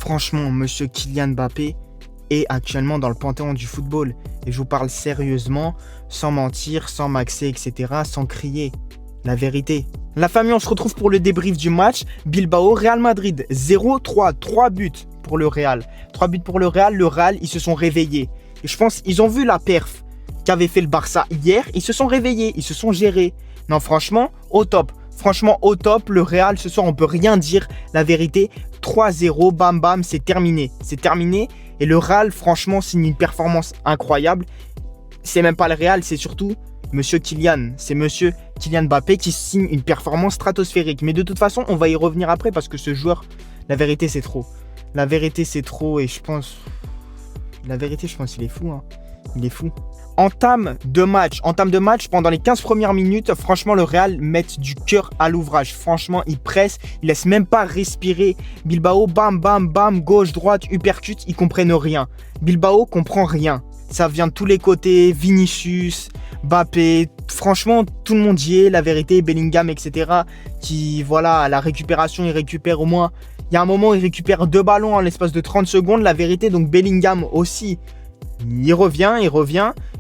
Franchement, monsieur Kylian Mbappé est actuellement dans le panthéon du football. Et je vous parle sérieusement, sans mentir, sans maxer, etc., sans crier. La vérité. La famille, on se retrouve pour le débrief du match. Bilbao, Real Madrid, 0-3, 3 buts pour le Real. 3 buts pour le Real. Le Real, ils se sont réveillés. Et je pense ils ont vu la perf qu'avait fait le Barça hier. Ils se sont réveillés, ils se sont gérés. Non, franchement, au top. Franchement, au top. Le Real, ce soir, on peut rien dire. La vérité, 3-0, bam bam, c'est terminé. C'est terminé. Et le Real, franchement, signe une performance incroyable. C'est même pas le Real, c'est surtout monsieur Kylian. C'est monsieur Kylian Mbappé qui signe une performance stratosphérique. Mais de toute façon, on va y revenir après parce que ce joueur, la vérité, c'est trop. La vérité, c'est trop et je pense... La vérité, je pense qu'il est fou. Hein. Il est fou. Entame de match pendant les 15 premières minutes. Franchement, le Real met du cœur à l'ouvrage. Franchement, il presse, il laisse même pas respirer. Bilbao, bam, bam, bam, gauche, droite, uppercut, ils comprennent rien. Bilbao comprend rien. Ça vient de tous les côtés, Vinicius, Mbappé. Franchement, tout le monde y est, la vérité, Bellingham, etc. Qui, voilà, à la récupération, il récupère au moins... Il y a un moment, il récupère 2 ballons en l'espace de 30 secondes. La vérité, donc Bellingham aussi, il revient. Il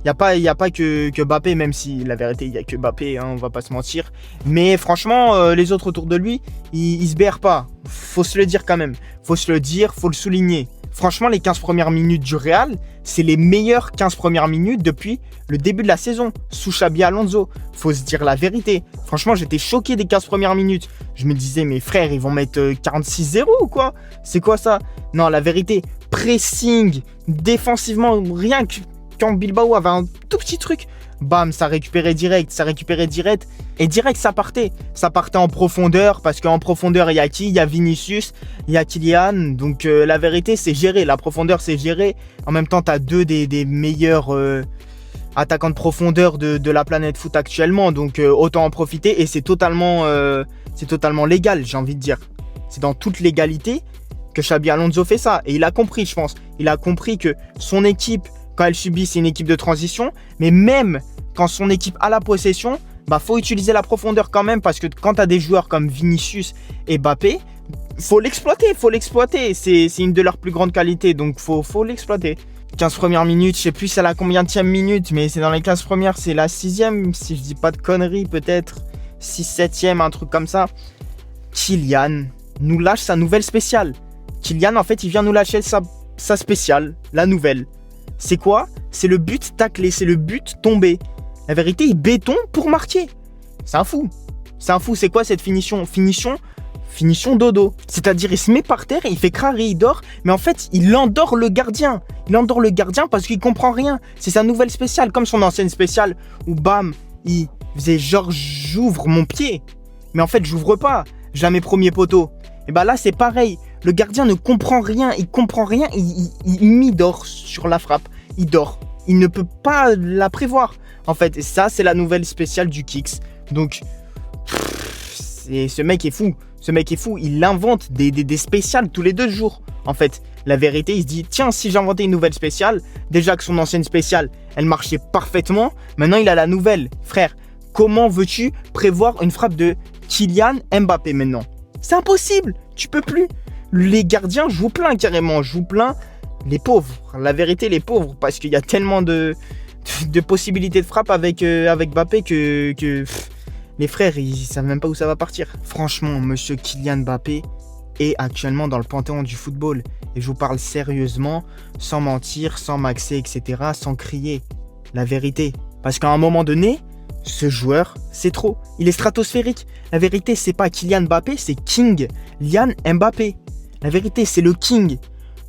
n'y a pas que Mbappé, même si la vérité, il n'y a que Mbappé, hein, on va pas se mentir. Mais franchement, les autres autour de lui, ils se beurrent pas. Faut se le dire quand même. Faut se le dire, faut le souligner. Franchement, les 15 premières minutes du Real, c'est les meilleures 15 premières minutes depuis le début de la saison, sous Xabi Alonso. Faut se dire la vérité. Franchement, j'étais choqué des 15 premières minutes. Je me disais, mes frères, ils vont mettre 46-0 ou quoi? C'est quoi ça? Non, la vérité, pressing, défensivement, rien que quand Bilbao avait un tout petit truc, bam, ça récupérait direct. Et direct, ça partait. Ça partait en profondeur, parce qu'en profondeur, il y a qui? Il y a Vinicius, il y a Kylian. Donc, la vérité, c'est géré. La profondeur, c'est géré. En même temps, tu as deux des meilleurs attaquants de profondeur de la planète foot actuellement. Donc, autant en profiter. Et c'est totalement légal, j'ai envie de dire. C'est dans toute légalité que Xabi Alonso fait ça. Et il a compris, je pense. Il a compris que son équipe, quand elle subit, c'est une équipe de transition. Mais même quand son équipe a la possession, faut utiliser la profondeur quand même. Parce que quand tu as des joueurs comme Vinicius et Mbappé, faut l'exploiter. C'est une de leurs plus grandes qualités. Donc, faut l'exploiter. 15 premières minutes, je sais plus c'est la combienième minute, mais c'est dans les 15 premières, c'est la 6e, si je dis pas de conneries, peut-être 6-7e, un truc comme ça. Kylian nous lâche sa nouvelle spéciale. Kylian, en fait, il vient nous lâcher sa spéciale, la nouvelle. C'est quoi? C'est le but taclé, c'est le but tombé. La vérité, il béton pour marquer. C'est un fou. C'est quoi cette finition? Finition dodo. C'est-à-dire, il se met par terre, il fait crari, il dort. Mais en fait, il endort le gardien. Parce qu'il comprend rien. C'est sa nouvelle spéciale, comme son ancienne spéciale, où bam, il faisait genre, j'ouvre mon pied. Mais en fait, j'ouvre pas. Jamais premier poteau. Et là, c'est pareil. Le gardien ne comprend rien. Il dort sur la frappe. Il dort. Il ne peut pas la prévoir. En fait, et ça, c'est la nouvelle spéciale du Kicks. Donc, ce mec est fou. Il invente des spéciales tous les 2 jours. En fait, la vérité, il se dit, tiens, si j'inventais une nouvelle spéciale, déjà que son ancienne spéciale, elle marchait parfaitement. Maintenant, il a la nouvelle. Frère, comment veux-tu prévoir une frappe de Kylian Mbappé maintenant? C'est impossible. Tu peux plus. Les gardiens jouent plein carrément. Les pauvres. La vérité, les pauvres. Parce qu'il y a tellement de possibilités de frappe avec Mbappé que les frères, ils savent même pas où ça va partir. Franchement, monsieur Kylian Mbappé est actuellement dans le panthéon du football. Et je vous parle sérieusement, sans mentir, sans maxer, etc., sans crier. La vérité. Parce qu'à un moment donné, ce joueur, c'est trop. Il est stratosphérique. La vérité, c'est pas Kylian Mbappé, c'est Kylian Mbappé. La vérité, c'est le King.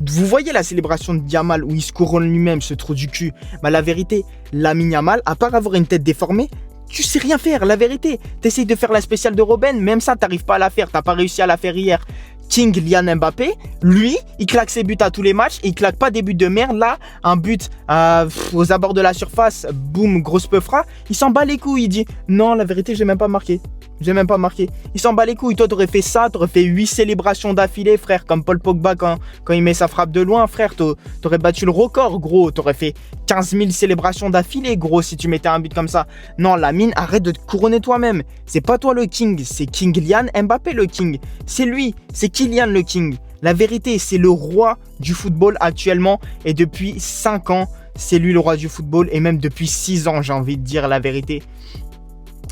Vous voyez la célébration de Yamal où il se couronne lui-même, ce trou du cul. La vérité, Lamine Yamal, à part avoir une tête déformée, tu sais rien faire, la vérité. T'essayes de faire la spéciale de Robben, même ça, t'arrives pas à la faire. T'as pas réussi à la faire hier. Kylian Mbappé, lui, il claque ses buts à tous les matchs. Il claque pas des buts de merde. Là, un but aux abords de la surface, boum, grosse peufra. Il s'en bat les couilles. Il dit non, la vérité, j'ai même pas marqué. Il s'en bat les couilles. Toi, t'aurais fait ça. T'aurais fait 8 célébrations d'affilée, frère. Comme Paul Pogba quand il met sa frappe de loin, frère. T'aurais battu le record, gros. T'aurais fait 15 000 célébrations d'affilée, gros, si tu mettais un but comme ça. Non, Lamine, arrête de te couronner toi-même. C'est pas toi le king. C'est Kylian Mbappé le king. C'est lui. C'est Kylian le king. La vérité, c'est le roi du football actuellement et depuis 5 ans, c'est lui le roi du football et même depuis 6 ans, j'ai envie de dire la vérité.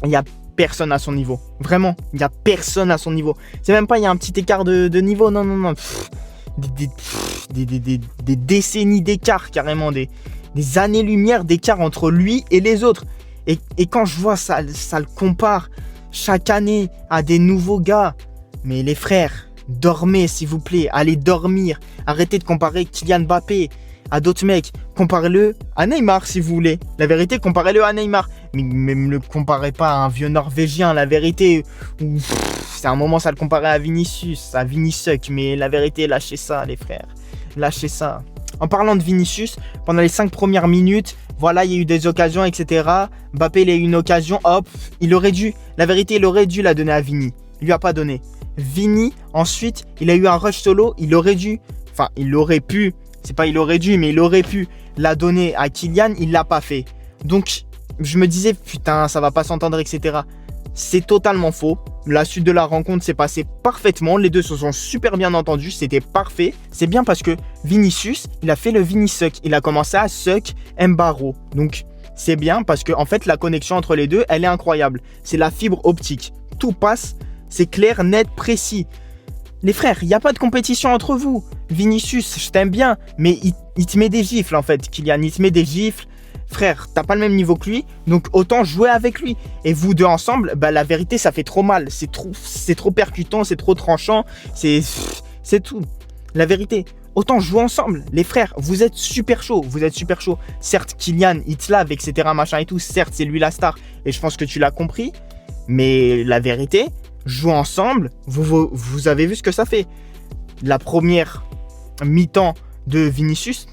Il n'y a personne à son niveau. Vraiment, il n'y a personne à son niveau. C'est même pas il y a un petit écart de niveau, non, non, non. Des décennies d'écart carrément, des années-lumière d'écart entre lui et les autres. Et quand je vois ça le compare chaque année à des nouveaux gars. Mais les frères, dormez s'il vous plaît, allez dormir. Arrêtez de comparer Kylian Mbappé à d'autres mecs. Comparez-le à Neymar si vous voulez. La vérité, comparez-le à Neymar. Mais ne le comparez pas à un vieux Norvégien, la vérité. C'est un moment ça le comparait à Vinicius, à Vinisuck. Mais la vérité, lâchez ça les frères. Lâchez ça. En parlant de Vinicius, pendant les 5 premières minutes, voilà, il y a eu des occasions, etc. Mbappé, il a eu une occasion, hop, il aurait dû, la vérité, il aurait dû la donner à Vini. Il lui a pas donné. Vini, ensuite, il a eu un rush solo, il aurait dû, enfin, il aurait pu, c'est pas il aurait dû, mais il aurait pu la donner à Kylian, il l'a pas fait. Donc, je me disais, putain, ça va pas s'entendre, etc. C'est totalement faux. La suite de la rencontre s'est passée parfaitement. Les deux se sont super bien entendus. C'était parfait. C'est bien parce que Vinicius, il a fait le Vinisuck. Il a commencé à suck Mbaro. Donc, c'est bien parce que en fait, la connexion entre les deux, elle est incroyable. C'est la fibre optique. Tout passe. C'est clair, net, précis. Les frères, il n'y a pas de compétition entre vous. Vinicius, je t'aime bien, mais il te met des gifles en fait. Kylian, il te met des gifles. Frère, t'as pas le même niveau que lui, donc autant jouer avec lui. Et vous deux ensemble, bah la vérité, ça fait trop mal. C'est trop percutant, c'est trop tranchant. C'est tout. La vérité. Autant jouer ensemble. Les frères, vous êtes super chaud. Vous êtes super chaud. Certes, Kylian, il te lave, etc. Machin et tout. Certes, c'est lui la star. Et je pense que tu l'as compris. Mais la vérité, jouer ensemble, vous avez vu ce que ça fait. La première mi-temps de Vinicius,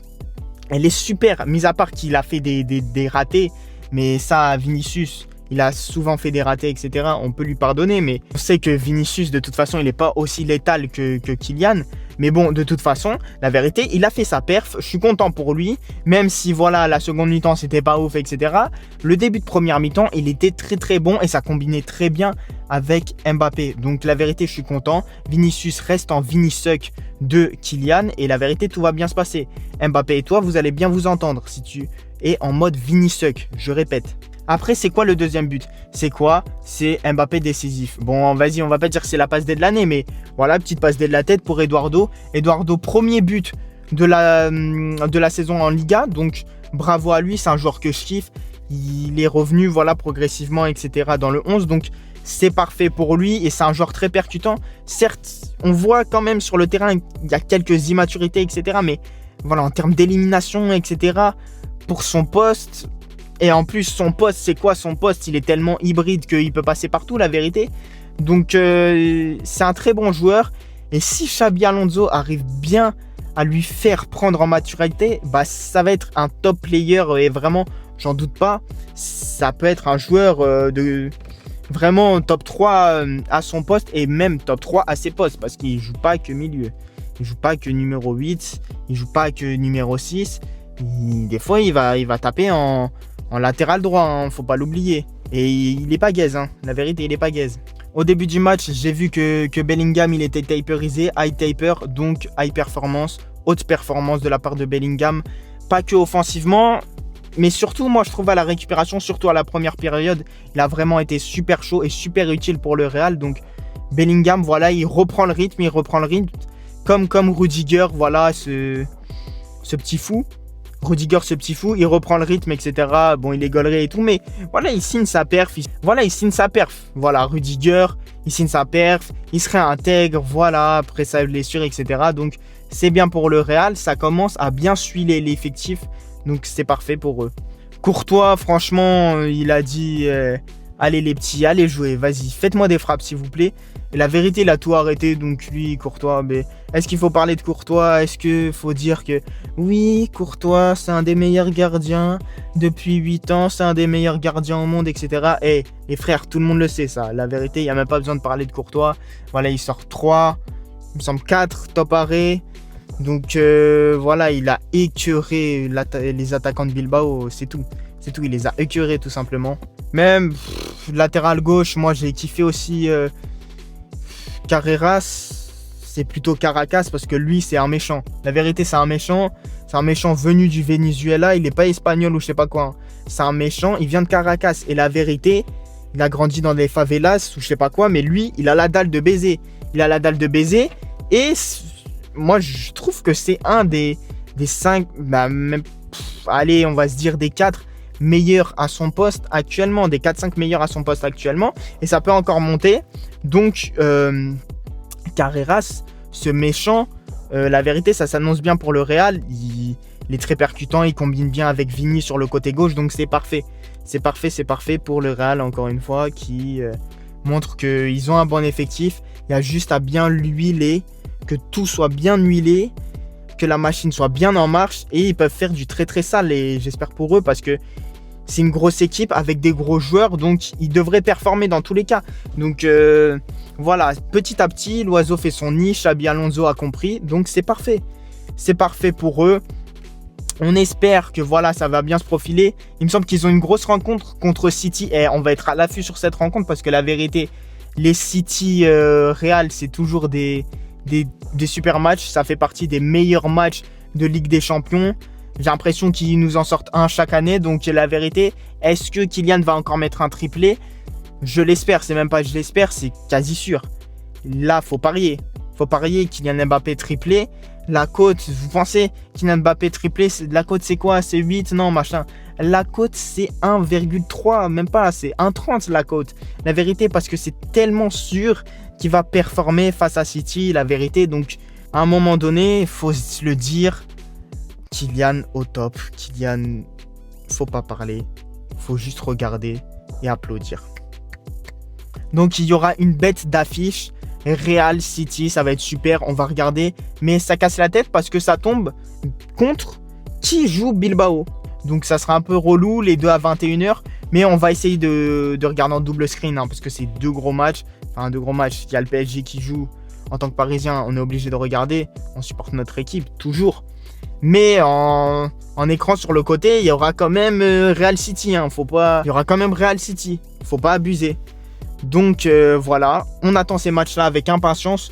elle est super, mis à part qu'il a fait des ratés. Mais ça, Vinicius, il a souvent fait des ratés, etc. On peut lui pardonner, mais on sait que Vinicius, de toute façon, il n'est pas aussi létal que Kylian. Mais bon, de toute façon, la vérité, il a fait sa perf. Je suis content pour lui, même si, voilà, la seconde mi-temps, c'était pas ouf, etc. Le début de première mi-temps, il était très, très bon et ça combinait très bien avec Mbappé. Donc, la vérité, je suis content. Vinicius reste en Vinisuck de Kylian et la vérité, tout va bien se passer. Mbappé et toi, vous allez bien vous entendre si tu es en mode Vinisuck, je répète. Après, c'est quoi le deuxième but? C'est quoi? C'est Mbappé décisif. Bon, vas-y, on va pas dire que c'est la passe D de l'année, mais voilà, petite passe D de la tête pour Eduardo. Eduardo, premier but de la saison en Liga, donc bravo à lui, c'est un joueur que je kiffe. Il est revenu, voilà, progressivement, etc. dans le 11, donc c'est parfait pour lui et c'est un joueur très percutant. Certes, on voit quand même sur le terrain, il y a quelques immaturités, etc. Mais voilà, en termes d'élimination, etc., pour son poste... Et en plus, son poste, c'est quoi son poste? Il est tellement hybride qu'il peut passer partout, la vérité. Donc, c'est un très bon joueur. Et si Xabi Alonso arrive bien à lui faire prendre en maturité, bah, ça va être un top player. Et vraiment, j'en doute pas, ça peut être un joueur de vraiment top 3 à son poste et même top 3 à ses postes. Parce qu'il ne joue pas que milieu. Il ne joue pas que numéro 8. Il ne joue pas que numéro 6. Des fois, il va taper en latéral droit, hein, faut pas l'oublier. Et il est pas gaze, hein. La vérité, il est pas gaze. Au début du match, j'ai vu que Bellingham, il était taperisé, high taper, donc high performance, haute performance de la part de Bellingham. Pas que offensivement, mais surtout, moi, je trouve à la récupération, surtout à la première période, il a vraiment été super chaud et super utile pour le Real. Donc, Bellingham, voilà, il reprend le rythme, comme Rudiger, voilà, ce petit fou. Rudiger, ce petit fou, il reprend le rythme, etc. Bon, il est gaulerie et tout, mais voilà, il signe sa perf. Voilà, Rudiger, il signe sa perf, il se réintègre, voilà, après sa blessure, etc. Donc, c'est bien pour le Real, ça commence à bien suivre l'effectif, donc c'est parfait pour eux. Courtois, franchement, il a dit allez les petits, allez jouer, vas-y, faites-moi des frappes, s'il vous plaît. Et la vérité, il a tout arrêté, donc lui, Courtois, mais est-ce qu'il faut parler de Courtois? Est-ce qu'il faut dire que oui, Courtois, c'est un des meilleurs gardiens depuis 8 ans, c'est un des meilleurs gardiens au monde, etc. Et les frères, tout le monde le sait, ça. La vérité, il n'y a même pas besoin de parler de Courtois. Voilà, il sort 3, il me semble 4 top arrêts. Donc voilà, il a écœuré les attaquants de Bilbao, c'est tout. C'est tout, il les a écœurés tout simplement. Même latéral gauche, moi j'ai kiffé aussi Carreras. c'est plutôt Caracas parce que lui, c'est un méchant. La vérité, c'est un méchant. C'est un méchant venu du Venezuela. Il n'est pas espagnol ou je sais pas quoi, hein. C'est un méchant. Il vient de Caracas. Et la vérité, il a grandi dans des favelas ou je sais pas quoi. Mais lui, il a la dalle de baiser. Il a la dalle de baiser. Et moi, je trouve que c'est un des 5, même, allez, on va se dire des 4 meilleurs à son poste actuellement. Des 4-5 meilleurs à son poste actuellement. Et ça peut encore monter. Donc, Carreras, ce méchant, la vérité, ça s'annonce bien pour le Real. Il est très percutant, il combine bien avec Vini sur le côté gauche, donc c'est parfait. C'est parfait pour le Real, encore une fois, qui montre qu'ils ont un bon effectif. Il y a juste à bien l'huiler, que tout soit bien huilé, que la machine soit bien en marche, et ils peuvent faire du très très sale, et j'espère pour eux, parce que c'est une grosse équipe avec des gros joueurs, donc ils devraient performer dans tous les cas. Donc voilà, petit à petit, l'oiseau fait son nid, Xabi Alonso a compris, donc c'est parfait. C'est parfait pour eux. On espère que voilà, ça va bien se profiler. Il me semble qu'ils ont une grosse rencontre contre City, et on va être à l'affût sur cette rencontre, parce que la vérité, les City Real, c'est toujours des super matchs. Ça fait partie des meilleurs matchs de Ligue des Champions. J'ai l'impression qu'ils nous en sortent un chaque année. Donc la vérité, est-ce que Kylian va encore mettre un triplé? Je l'espère, c'est même pas je l'espère, c'est quasi sûr. Là, faut parier. Faut parier Kylian Mbappé triplé. La cote, vous pensez Kylian Mbappé triplé, la cote c'est quoi? C'est 8? Non, machin. La cote c'est 1,3, même pas, c'est 1,30 la cote. La vérité, parce que c'est tellement sûr qu'il va performer face à City, la vérité. Donc à un moment donné, il faut se le dire, Kylian au top. Kylian, faut pas parler, faut juste regarder et applaudir. Donc il y aura une bête d'affiche, Real City, ça va être super, on va regarder. Mais ça casse la tête parce que ça tombe contre qui joue Bilbao. Donc ça sera un peu relou, les deux à 21h. Mais on va essayer de regarder en double screen, hein, parce que c'est deux gros matchs. Enfin, deux gros matchs. Il y a le PSG qui joue. En tant que Parisien, on est obligé de regarder. On supporte notre équipe, toujours. Mais en écran sur le côté, il y aura quand même Real City. Hein, il y aura quand même Real City. Faut pas abuser. Donc voilà, on attend ces matchs-là avec impatience.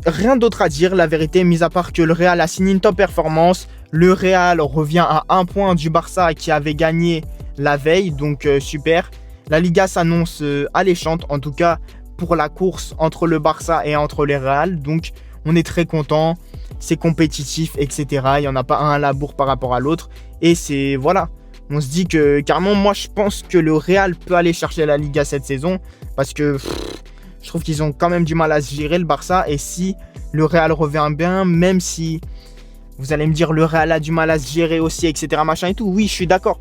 Rien d'autre à dire, la vérité, mis à part que le Real a signé une top performance. Le Real revient à 1 point du Barça qui avait gagné la veille, donc super. La Liga s'annonce alléchante, en tout cas pour la course entre le Barça et entre les Real. Donc on est très content, c'est compétitif, etc. Il n'y en a pas un à la bourre par rapport à l'autre. Et c'est, voilà, on se dit que carrément, moi je pense que le Real peut aller chercher la Liga cette saison. Parce que je trouve qu'ils ont quand même du mal à se gérer, le Barça. Et si le Real revient bien, même si vous allez me dire le Real a du mal à se gérer aussi, etc. machin et tout. Oui, je suis d'accord.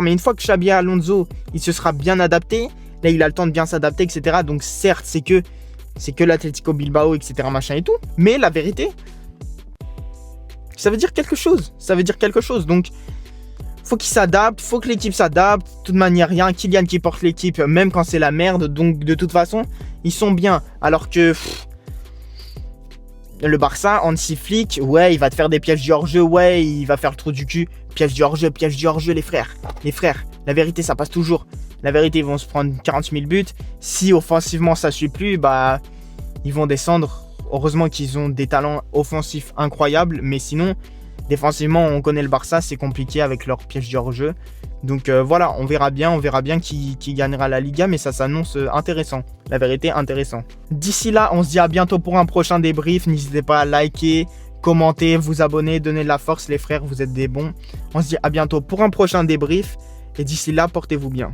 Mais une fois que Xabi Alonso, il se sera bien adapté, là il a le temps de bien s'adapter, etc. Donc certes, c'est que l'Atlético Bilbao, etc. machin et tout. Mais la vérité, ça veut dire quelque chose. Donc faut qu'il s'adapte, faut que l'équipe s'adapte. De toute manière, il y a un Kylian qui porte l'équipe, même quand c'est la merde. Donc de toute façon, ils sont bien. Alors que le Barça, Hansi Flick, ouais, il va te faire des pièges du hors-jeu, ouais, il va faire le trou du cul. Piège du hors-jeu, les frères. La vérité, ça passe toujours. La vérité, ils vont se prendre 40 000 buts. Si offensivement, ça ne suit plus, bah, ils vont descendre. Heureusement qu'ils ont des talents offensifs incroyables. Mais sinon, défensivement, on connaît le Barça, c'est compliqué avec leur piège du hors-jeu. Donc voilà, on verra bien qui gagnera la Liga, mais ça s'annonce intéressant. La vérité, intéressant. D'ici là, on se dit à bientôt pour un prochain débrief. N'hésitez pas à liker, commenter, vous abonner, donner de la force, les frères, vous êtes des bons. On se dit à bientôt pour un prochain débrief. Et d'ici là, portez-vous bien.